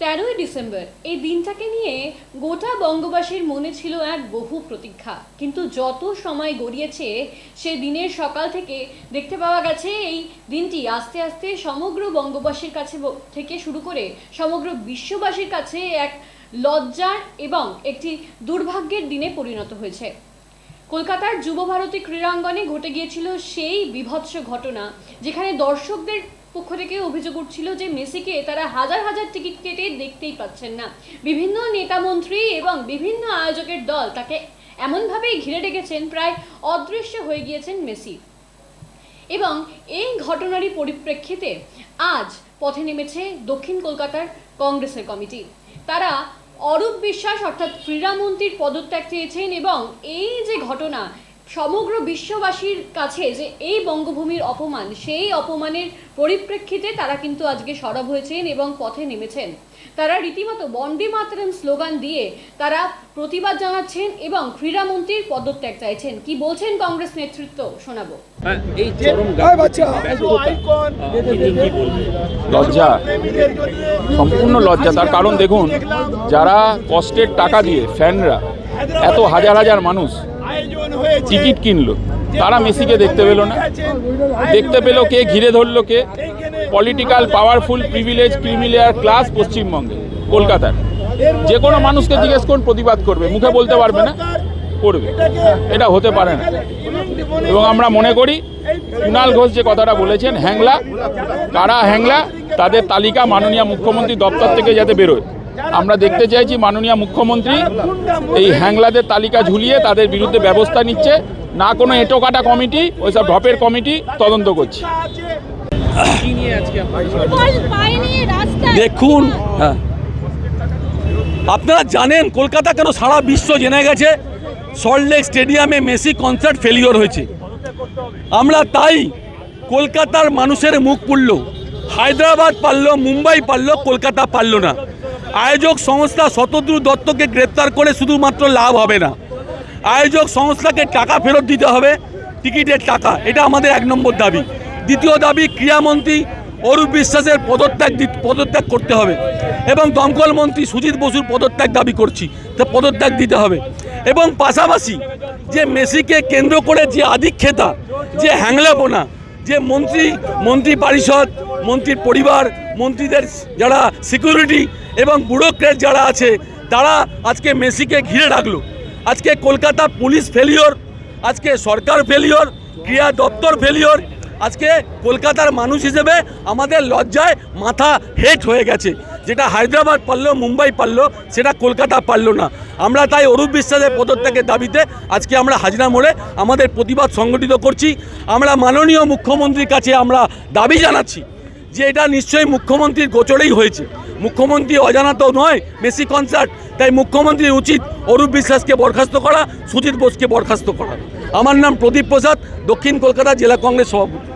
13ই December এই দিনটাকে নিয়ে গোটা বঙ্গবাসীর মনে ছিল এক বহু প্রতীক্ষা, কিন্তু যত সময় গড়িয়েছে সে দিনের সকাল থেকে দেখতে পাওয়া গেছে এই দিনটি আস্তে আস্তে সমগ্র বঙ্গবাসীর কাছে থেকে শুরু করে সমগ্র বিশ্ববাসীর কাছে এক লজ্জার এবং একটি দুর্ভাগ্যের দিনে পরিণত হয়েছে। কলকাতার যুবভারতী ক্রীড়াঙ্গনে ঘটে গিয়েছিল সেই বীভৎস ঘটনা, যেখানে দর্শকদের পক্ষ থেকে অভিযোগ উঠছিল যে মেসিকে তারা হাজার হাজার টিকিট কেটে দেখতেই পাচ্ছেন না। বিভিন্ন নেতামন্ত্রী এবং বিভিন্ন আয়োজকের দল তাকে এমনভাবেই ঘিরে রেখেছেন, প্রায় অদৃশ্য হয়ে গিয়েছেন মেসি। এবং এই ঘটনারই পরিপ্রেক্ষিতে আজ পথে নেমেছে দক্ষিণ কলকাতার কংগ্রেসের কমিটি। তারা অরূপ বিশ্বাস অর্থাৎ ক্রীড়ামন্ত্রীর পদত্যাগ চেয়েছেন এবং এই যে ঘটনা সমগ্র বিশ্ববাসীর কাছে যে এই বঙ্গভূমির অপমান, সেই অপমানের পরিপ্রেক্ষিতে তারা কিন্তু আজকে সরব হয়েছেন এবং পথে নেমেছেন। তারা রীতিমতো বন্দে মাতরম স্লোগান দিয়ে তারা প্রতিবাদ জানাচ্ছেন এবং ক্রীড়ামন্ত্রীর পদত্যাগ চাইছেন। কি বলছেন কংগ্রেস নেতৃত্ব শোনাবো। লজ্জা, সম্পূর্ণ লজ্জা। তার কারণ দেখুন, যারা কষ্টের টাকা দিয়ে ফ্যানরা এত হাজার হাজার মানুষ টিকিট কিনলো, তারা মেসিকে দেখতে পেল না। দেখতে পেল কে? ঘিরে ধরলো কে? Political powerful privilege creamy layer class পশ্চিমবঙ্গে, কলকাতার। যে কোনো মানুষকে জিজ্ঞেস করুন, প্রতিবাদ করবে, মুখে বলতে পারবে না, করবে। এটা হতে পারে না। এবং আমরা মনে করি কুণাল ঘোষ যে কথাটা বলেছেন, হ্যাংলা, কারা হ্যাংলা তাদের তালিকা মাননীয় মুখ্যমন্ত্রী দপ্তর থেকে যাতে বেরোয়। আমরা দেখতে চাইছি মাননীয় মুখ্যমন্ত্রী এই হ্যাংলাদের তালিকা ঝুলিয়ে তাদের বিরুদ্ধে ব্যবস্থা নিচ্ছে, না কোনো এঁটোকাটা কমিটি, ওইসব ঢপের কমিটি তদন্ত করছে। দেখুন, আপনারা জানেন কলকাতা কেন সারা বিশ্ব জেনে গেছে সল্টলেক স্টেডিয়ামে মেসি কনসার্ট ফেলিওর হয়েছে। আমরা তাই কলকাতার মানুষের মুখ পুড়ল। হায়দ্রাবাদ পারল, মুম্বাই পারল, কলকাতা পারল না। আয়োজক সংস্থা শতদ্রু দত্তকে গ্রেপ্তার করে শুধুমাত্র লাভ হবে না, আয়োজক সংস্থাকে টাকা ফেরত দিতে হবে, টিকিটের টাকা। এটা আমাদের 1 নম্বর দাবি। দ্বিতীয় দাবি, ক্রীড়ামন্ত্রী অরূপ বিশ্বাসের পদত্যাগ করতে হবে এবং দমকল মন্ত্রী সুজিত বসুর পদত্যাগ দাবি করছি, তা পদত্যাগ দিতে হবে। এবং পাশাপাশি যে মেসিকে কেন্দ্র করে যে আধিক্ষেতা, যে হ্যাংলাপোনা, যে মন্ত্রী পরিষদ, মন্ত্রীর পরিবার, মন্ত্রীদের যারা সিকিউরিটি এবং ব্যুরোক্রেট যারা আছে, তারা আজকে মেসিকে ঘিরে রাখলো। আজকে কলকাতা পুলিশ ফেলিওর, আজকে সরকার ফেলিওর, ক্রীড়া দপ্তর ফেলিওর। আজকে কলকাতার মানুষ হিসেবে আমাদের লজ্জায় মাথা হেট হয়ে গেছে। যেটা হায়দ্রাবাদ পারল, মুম্বাই পারল, সেটা কলকাতা পারল না। আমরা তাই অরূপ বিশ্বাসের পদত্যাগের দাবিতে আজকে আমরা হাজরা মোড়ে আমাদের প্রতিবাদ সংগঠিত করছি। আমরা মাননীয় মুখ্যমন্ত্রীর কাছে আমরা দাবি জানাচ্ছি যে এটা নিশ্চয়ই মুখ্যমন্ত্রীর গোচরেই হয়েছে। মুখ্যমন্ত্রী অজানা তো নয় মেসি কনসার্ট, তাই মুখ্যমন্ত্রীর উচিত অরূপ বিশ্বাসকে বরখাস্ত করা, সুজিত বোসকে বরখাস্ত করা। আমার নাম প্রদীপ প্রসাদ, দক্ষিণ কলকাতা জেলা কংগ্রেস সভাপতি।